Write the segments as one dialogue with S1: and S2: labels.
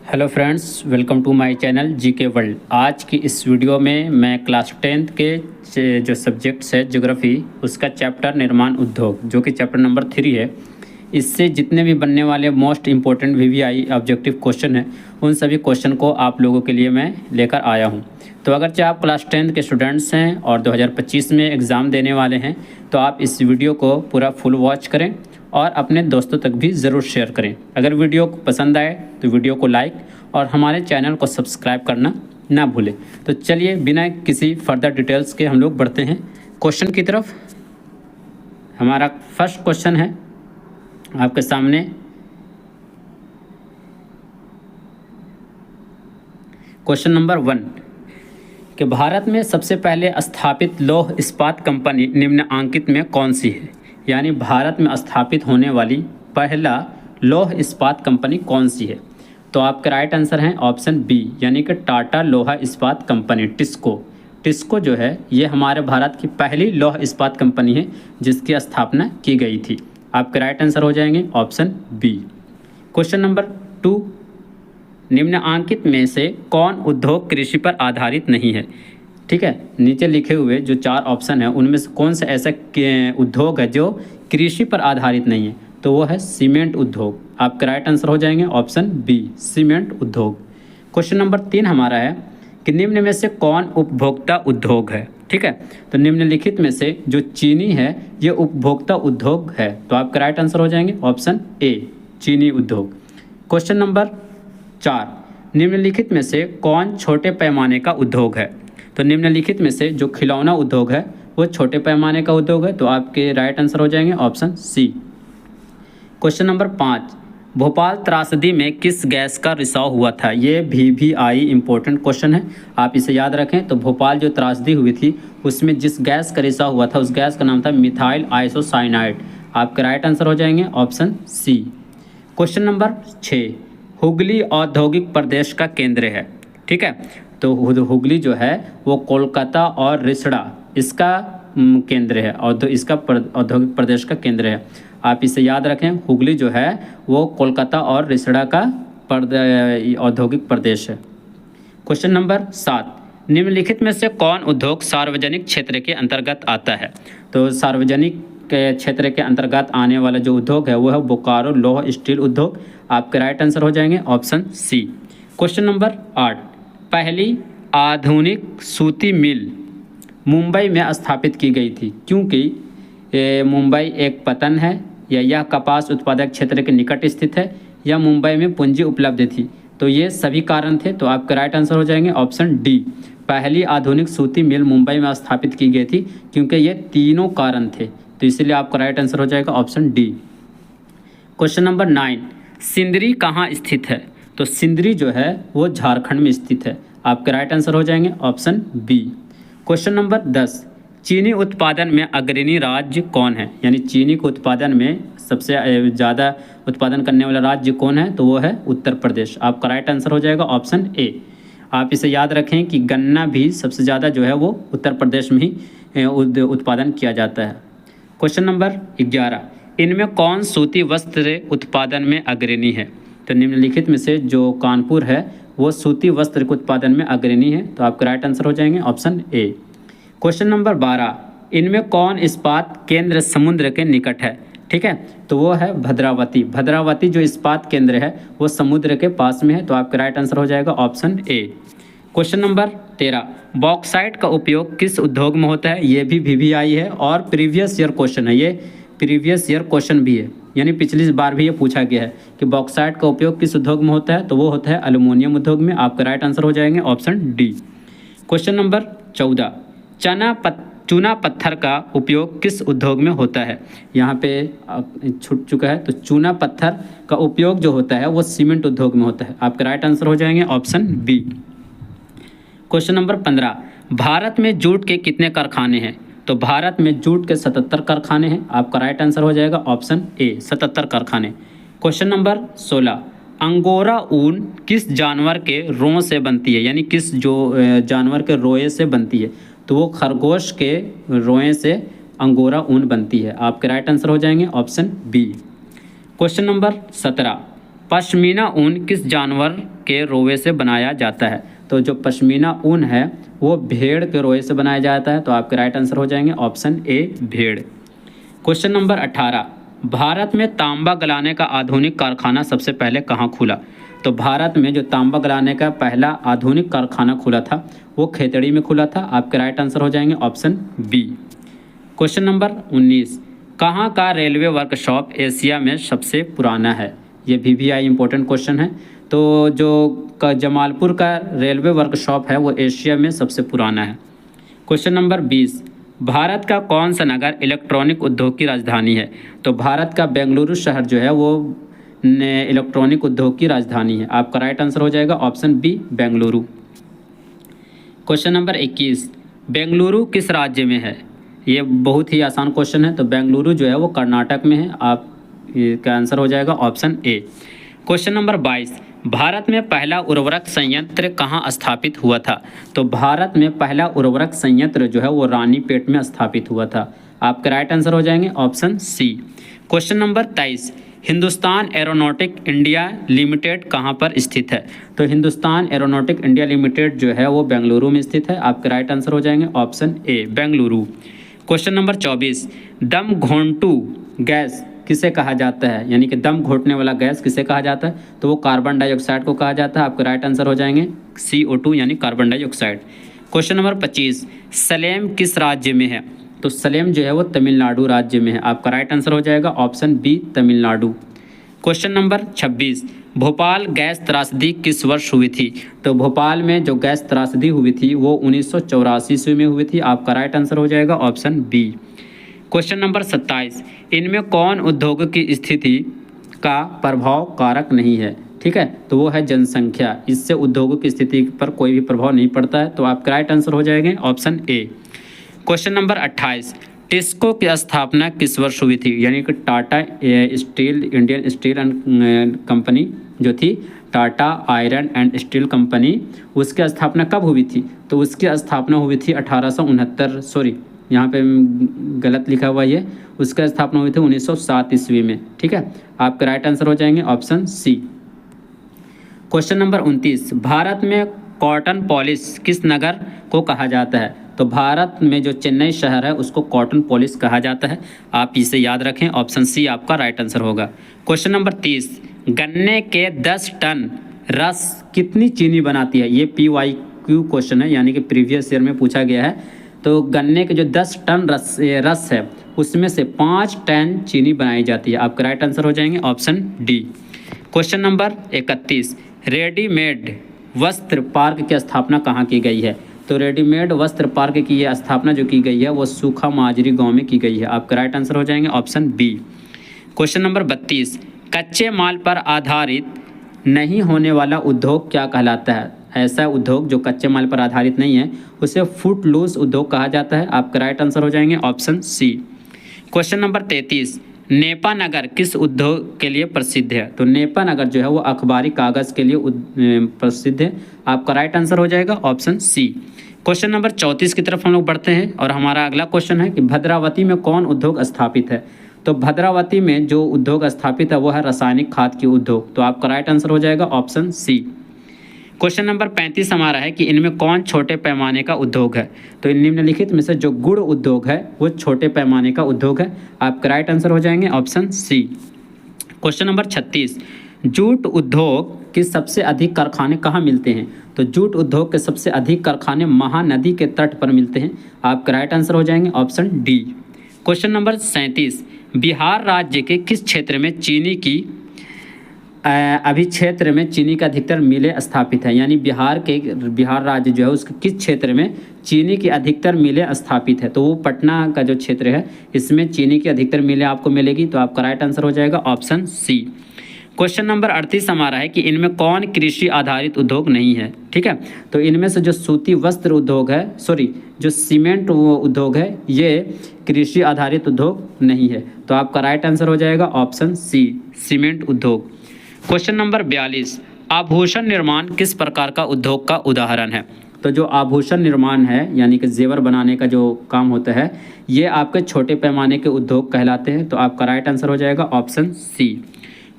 S1: Hello friends, welcome to my channel GK world. आज की इस वीडियो में मैं क्लास 10th के जो सब्जेक्ट्स है ज्योग्राफी, उसका चैप्टर निर्माण उद्योग, जो कि चैप्टर नंबर 3 है, इससे जितने भी बनने वाले most important VVI objective question हैं, उन सभी क्वेश्चन को आप लोगों के लिए मैं लेकर आया हूं। तो अगर चाहे आप क्लास 10th के स्टूडेंट्स हैं और 2025 में एग्ज़ाम देने वाले हैं, तो आप इस वीडियो को पूरा फुल वॉच करें और अपने दोस्तों तक भी ज़रूर शेयर करें। अगर वीडियो पसंद आए तो वीडियो को लाइक और हमारे चैनल को सब्सक्राइब करना ना भूलें। तो चलिए बिना किसी फर्दर डिटेल्स के हम लोग बढ़ते हैं क्वेश्चन की तरफ। हमारा फर्स्ट क्वेश्चन है आपके सामने। क्वेश्चन नंबर 1 कि भारत में सबसे पहले स्थापित लौह इस्पात कंपनी निम्नांकित में कौन सी है? यानी भारत में स्थापित होने वाली पहला लौह इस्पात कंपनी कौन सी है? तो आपका राइट आंसर है ऑप्शन बी, यानी कि टाटा लोहा इस्पात कंपनी, टिस्को। टिस्को जो है ये हमारे भारत की पहली लौह इस्पात कंपनी है जिसकी स्थापना की गई थी। आपके राइट आंसर हो जाएंगे ऑप्शन बी। क्वेश्चन नंबर 2, निम्नांकित में से कौन उद्योग कृषि पर आधारित नहीं है? ठीक है, नीचे लिखे हुए जो 4 ऑप्शन है उनमें से कौन सा ऐसा उद्योग है जो कृषि पर आधारित नहीं है? तो वो है सीमेंट उद्योग। आपका राइट आंसर हो जाएंगे ऑप्शन बी, सीमेंट उद्योग। क्वेश्चन नंबर 3 हमारा है कि निम्न में से कौन उपभोक्ता उद्योग है? ठीक है, तो निम्नलिखित में से जो चीनी है ये उपभोक्ता उद्योग है। तो आपका राइट आंसर हो जाएंगे ऑप्शन ए, चीनी उद्योग। क्वेश्चन नंबर 4, निम्नलिखित में से कौन छोटे पैमाने का उद्योग है? तो निम्नलिखित में से जो खिलौना उद्योग है वो छोटे पैमाने का उद्योग है। तो आपके राइट आंसर हो जाएंगे option C. Question number 5, Bhopal त्रासदी में किस गैस का रिसाव हुआ था? ये वीवीआई इंपॉर्टेंट क्वेश्चन है, आप इसे याद रखें। तो भोपाल जो त्रासदी हुई थी उसमें जिस गैस का रिसाव हुआ था उस गैस का नाम था मिथाइल आइसोसाइनाइड। आपके राइट आंसर हो जाएंगे option C. Question number 6, Hooghly औद्योगिक प्रदेश का केंद्र है। ठीक है, तो हुगली जो है वो कोलकाता और रिसड़ा इसका केंद्र है और इसका औद्योगिक प्रदेश का केंद्र है। आप इसे याद रखें, हुगली जो है वो कोलकाता और रिसड़ा का औद्योगिक प्रदेश है। क्वेश्चन नंबर 7, निम्नलिखित में से कौन उद्योग सार्वजनिक क्षेत्र के अंतर्गत आता है? तो सार्वजनिक के क्षेत्र के अंतर्गत आने वाला जो उद्योग है वो है बोकारो लौह स्टील उद्योग। आपके राइट आंसर हो जाएंगे ऑप्शन सी। क्वेश्चन नंबर 8, पहली आधुनिक सूती मिल मुंबई में स्थापित की गई थी क्योंकि मुंबई एक पतन है, या यह कपास उत्पादक क्षेत्र के निकट स्थित है, या मुंबई में पूंजी उपलब्ध थी। तो ये सभी कारण थे। तो आपका राइट आंसर हो जाएंगे ऑप्शन डी, पहली आधुनिक सूती मिल मुंबई में स्थापित की गई थी क्योंकि ये तीनों कारण थे। तो इसीलिए आपका राइट आंसर हो जाएगा option D. Question number 9, Sindri कहाँ स्थित है? तो सिंदरी जो है वो झारखंड में स्थित है। आपके राइट आंसर हो जाएंगे ऑप्शन बी। क्वेश्चन नंबर 10, चीनी उत्पादन में अग्रणी राज्य कौन है? यानी चीनी के उत्पादन में सबसे ज़्यादा उत्पादन करने वाला राज्य कौन है? तो वो है उत्तर प्रदेश। आपका राइट आंसर हो जाएगा ऑप्शन ए। आप इसे याद रखें कि गन्ना भी सबसे ज़्यादा जो है वो उत्तर प्रदेश में ही उत्पादन किया जाता है। क्वेश्चन नंबर 11, इनमें कौन सूती वस्त्र उत्पादन में अग्रणी है? तो निम्नलिखित में से जो कानपुर है वो सूती वस्त्र के उत्पादन में अग्रणी है। तो आपका राइट आंसर हो जाएंगे ऑप्शन ए। क्वेश्चन नंबर 12, इनमें कौन इस्पात केंद्र समुद्र के निकट है? ठीक है, तो वो है भद्रावती। भद्रावती जो इस्पात केंद्र है वो समुद्र के पास में है। तो आपका राइट आंसर हो जाएगा option A. Question number 13, bauxite का उपयोग किस उद्योग में होता है? ये भी वीवीआई है और प्रीवियस ईयर क्वेश्चन है, ये प्रीवियस ईयर क्वेश्चन भी है, यानी पिछली बार भी ये पूछा गया है कि बॉक्साइट का उपयोग किस उद्योग में होता है? तो वो होता है एल्युमिनियम उद्योग में। आपका राइट आंसर हो जाएंगे ऑप्शन डी। क्वेश्चन नंबर 14, चूना पत्थर का उपयोग किस उद्योग में होता है? यहाँ पे छूट चुका है। तो चूना पत्थर का उपयोग जो होता है वो सीमेंट उद्योग में होता है। आपका राइट आंसर हो जाएंगे option B. Question number 15, Bharat में जूट के कितने कारखाने हैं? तो भारत में जूट के 77 कारखाने हैं। आपका राइट आंसर हो जाएगा ऑप्शन ए, 77 कारखाने। क्वेश्चन नंबर 16, अंगोरा ऊन किस जानवर के रों से बनती है? यानी किस जो जानवर के रोए से बनती है? तो वो खरगोश के रोए से अंगोरा ऊन बनती है। आपके राइट आंसर हो जाएंगे option B. Question number 17, pashmina ऊन किस जानवर के रोए से बनाया जाता है? तो जो पश्मीना ऊन है वो भेड़ के रोए से बनाया जाता है। तो आपके राइट आंसर हो जाएंगे ऑप्शन ए भेड़। क्वेश्चन नंबर 18, भारत में तांबा गलाने का आधुनिक कारखाना सबसे पहले कहाँ खुला? तो भारत में जो तांबा गलाने का पहला आधुनिक कारखाना खुला था वो खेतड़ी में खुला था। आपके राइट आंसर हो जाएंगे ऑप्शन बी। क्वेश्चन नंबर 19, कहाँ का रेलवे वर्कशॉप एशिया में सबसे पुराना है? ये VVI इंपॉर्टेंट क्वेश्चन है। तो जो जमालपुर का रेलवे वर्कशॉप है वो एशिया में सबसे पुराना है। क्वेश्चन नंबर 20, भारत का कौन सा नगर इलेक्ट्रॉनिक उद्योग की राजधानी है? तो भारत का बेंगलुरु शहर जो है वो इलेक्ट्रॉनिक उद्योग की राजधानी है। आपका राइट आंसर हो जाएगा option B Bengaluru. Question number 21, Bengaluru किस राज्य में है? ये बहुत ही आसान क्वेश्चन है। तो बेंगलुरु जो है वो कर्नाटक में है। आप इसका आंसर हो जाएगा option A. Question number 22, Bharat में पहला उर्वरक संयंत्र कहाँ स्थापित हुआ था? तो भारत में पहला उर्वरक संयंत्र जो है वो रानीपेट में स्थापित हुआ था। आपका राइट आंसर हो जाएंगे option C. Question number 23, Hindustan aeronautic India limited कहाँ पर स्थित है? तो हिंदुस्तान एरोनॉटिक इंडिया लिमिटेड जो है वो बेंगलुरु में स्थित है। आपके राइट आंसर हो जाएंगे option A Bengaluru. Question number 24, दम घोंटू गैस किसे कहा जाता है? यानी कि दम घोटने वाला गैस किसे कहा जाता है? तो वो कार्बन डाइऑक्साइड को कहा जाता है। आपके राइट आंसर हो जाएंगे CO2 यानी carbon dioxide. Question number 25, Salem किस राज्य में है? तो सलेम जो है वो तमिलनाडु राज्य में है। आपका राइट आंसर हो जाएगा option B Tamil Nadu. Question number 26, Bhopal gas त्रासदी किस वर्ष हुई थी? तो भोपाल में जो गैस त्रासदी हुई थी वो 1984 ईस्वी में हुई थी। आपका राइट आंसर हो जाएगा ऑप्शन बी। क्वेश्चन नंबर 27, इनमें कौन उद्योग की स्थिति का प्रभाव कारक नहीं है? ठीक है, तो वो है जनसंख्या। इससे उद्योगों की स्थिति पर कोई भी प्रभाव नहीं पड़ता है। तो आपका राइट आंसर हो जाएंगे option A. Question number 28, TISCO की स्थापना किस वर्ष हुई थी? यानी कि Tata steel Indian steel and company जो थी Tata iron and steel company, उसकी स्थापना कब हुई थी? तो उसकी स्थापना हुई थी 1869, सॉरी यहाँ पे गलत लिखा हुआ है, उसका स्थापना हुई थी 1907 ईस्वी में। ठीक है, आपके राइट आंसर हो जाएंगे option C. Question number 29, Bharat में कॉटन पॉलिश किस नगर को कहा जाता है? तो भारत में जो चेन्नई शहर है उसको कॉटन पॉलिश कहा जाता है। आप इसे याद रखें, ऑप्शन सी आपका राइट आंसर होगा। क्वेश्चन नंबर 30, गन्ने के 10 टन रस कितनी चीनी बनाती है? ये PYQ क्वेश्चन है, यानी कि प्रीवियस ईयर में पूछा गया है। तो गन्ने के जो 10 टन रस है उसमें से 5 टन चीनी बनाई जाती है। आपका राइट आंसर हो जाएंगे option D. Question number 31, readymade वस्त्र पार्क की स्थापना कहाँ की गई है? तो रेडीमेड वस्त्र पार्क की ये स्थापना जो की गई है वो सूखा माजरी गांव में की गई है। आपका राइट आंसर हो जाएंगे ऑप्शन बी। क्वेश्चन नंबर 32, कच्चे माल पर आधारित नहीं होने वाला उद्योग क्या कहलाता है? ऐसा उद्योग जो कच्चे माल पर आधारित नहीं है उसे फुट लूज उद्योग कहा जाता है। आपका राइट आंसर हो जाएंगे option C. Question number 33, Nepanagar किस उद्योग के लिए प्रसिद्ध है? तो नेपा नगर जो है वो अखबारी कागज़ के लिए प्रसिद्ध है। आपका राइट आंसर हो जाएगा ऑप्शन सी। क्वेश्चन नंबर 34 की तरफ हम लोग बढ़ते हैं और हमारा अगला क्वेश्चन है कि भद्रावती में कौन उद्योग स्थापित है? तो भद्रावती में जो उद्योग स्थापित है वो है रासायनिक खाद की उद्योग। तो आपका राइट आंसर हो जाएगा ऑप्शन सी। क्वेश्चन नंबर 35 हमारा है कि इनमें कौन छोटे पैमाने का उद्योग है? तो इन निम्नलिखित में से जो गुड़ उद्योग है वो छोटे पैमाने का उद्योग है। आपका राइट आंसर हो जाएंगे option C. Question number 36, jute उद्योग के सबसे अधिक कारखाने कहाँ मिलते हैं? तो जूट उद्योग के सबसे अधिक कारखाने महानदी के तट पर मिलते हैं। आपका राइट आंसर हो जाएंगे option D. Question number 37, Bihar राज्य के किस क्षेत्र में चीनी की अभी क्षेत्र में चीनी का अधिकतर मिलें स्थापित है? यानी बिहार राज्य जो है उसके किस क्षेत्र में चीनी की अधिकतर मिलें स्थापित है? तो वो पटना का जो क्षेत्र है इसमें चीनी की अधिकतर मिलें आपको मिलेगी। तो आपका राइट आंसर हो जाएगा ऑप्शन सी। क्वेश्चन नंबर 38 हमारा है कि इनमें कौन कृषि आधारित उद्योग नहीं है? ठीक है, तो इनमें से जो सूती वस्त्र उद्योग है, जो सीमेंट उद्योग है, ये कृषि आधारित उद्योग नहीं है। तो आपका राइट आंसर हो जाएगा ऑप्शन सी सीमेंट उद्योग। क्वेश्चन नंबर 42, आभूषण निर्माण किस प्रकार का उद्योग का उदाहरण है? तो जो आभूषण निर्माण है यानी कि जेवर बनाने का जो काम होता है ये आपके छोटे पैमाने के उद्योग कहलाते हैं। तो आपका राइट आंसर हो जाएगा ऑप्शन सी।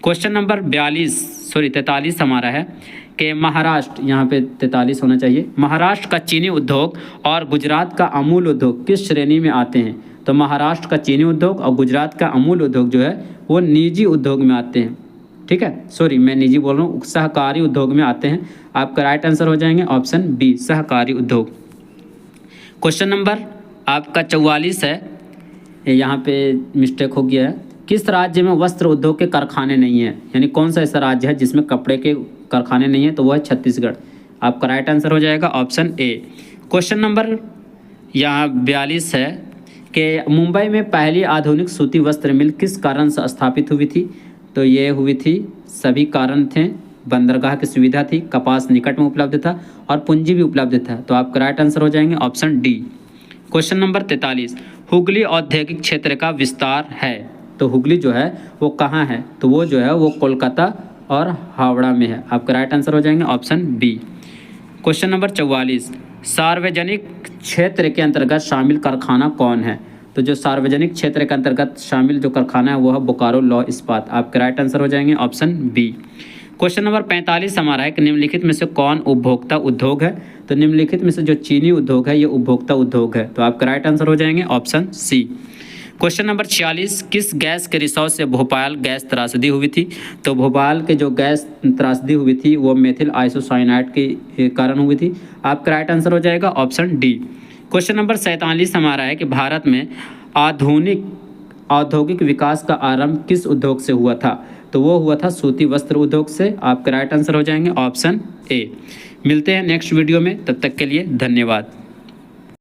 S1: क्वेश्चन नंबर 43 हमारा है कि महाराष्ट्र, यहाँ पे 43 होना चाहिए, महाराष्ट्र का चीनी उद्योग और गुजरात का अमूल उद्योग किस श्रेणी में आते हैं? तो महाराष्ट्र का चीनी उद्योग और गुजरात का अमूल उद्योग जो है वो निजी उद्योग में आते हैं। ठीक है, सॉरी मैं निजी बोल रहा हूँ, सहकारी उद्योग में आते हैं। आपका राइट आंसर हो जाएंगे ऑप्शन बी, सहकारी उद्योग। क्वेश्चन नंबर आपका 44 है, यहाँ पे मिस्टेक हो गया है। किस राज्य में वस्त्र उद्योग के कारखाने नहीं हैं? यानी कौन सा ऐसा राज्य है जिसमें कपड़े के कारखाने नहीं हैं? तो वो है छत्तीसगढ़। आपका राइट आंसर हो जाएगा ऑप्शन ए। क्वेश्चन नंबर यहाँ 42 है कि मुंबई में पहली आधुनिक सूती वस्त्र मिल किस कारण से स्थापित हुई थी? तो ये हुई थी, सभी कारण थे, बंदरगाह की सुविधा थी, कपास निकट में उपलब्ध था और पूंजी भी उपलब्ध था। तो आपका राइट आंसर हो जाएंगे option D. Question number 43, Hooghly औद्योगिक क्षेत्र का विस्तार है। तो हुगली जो है वो कहाँ है? तो वो जो है वो कोलकाता और हावड़ा में है। आपका राइट आंसर हो जाएंगे ऑप्शन बी। क्वेश्चन नंबर 44, सार्वजनिक क्षेत्र के अंतर्गत शामिल कारखाना कौन है? तो जो सार्वजनिक क्षेत्र के अंतर्गत शामिल जो कारखाना है वो है बोकारो लौह इस्पात। आपके राइट आंसर हो जाएंगे ऑप्शन बी। क्वेश्चन नंबर 45 हमारा है कि निम्नलिखित में से कौन उपभोक्ता उद्योग है? तो निम्नलिखित में से जो चीनी उद्योग है ये उपभोक्ता उद्योग है। तो आपका राइट आंसर हो जाएंगे ऑप्शन सी। क्वेश्चन नंबर 46, किस गैस के रिसाव से भोपाल गैस त्रासदी हुई थी? तो भोपाल के जो गैस त्रासदी हुई थी वो मेथिल आइसोसाइनाइड के कारण हुई थी। आपका राइट आंसर हो जाएगा ऑप्शन डी। क्वेश्चन नंबर 47 हमारा है कि भारत में आधुनिक औद्योगिक विकास का आरंभ किस उद्योग से हुआ था? तो वो हुआ था सूती वस्त्र उद्योग से। आपका राइट आंसर हो जाएंगे ऑप्शन ए। मिलते हैं नेक्स्ट वीडियो में, तब तक के लिए धन्यवाद।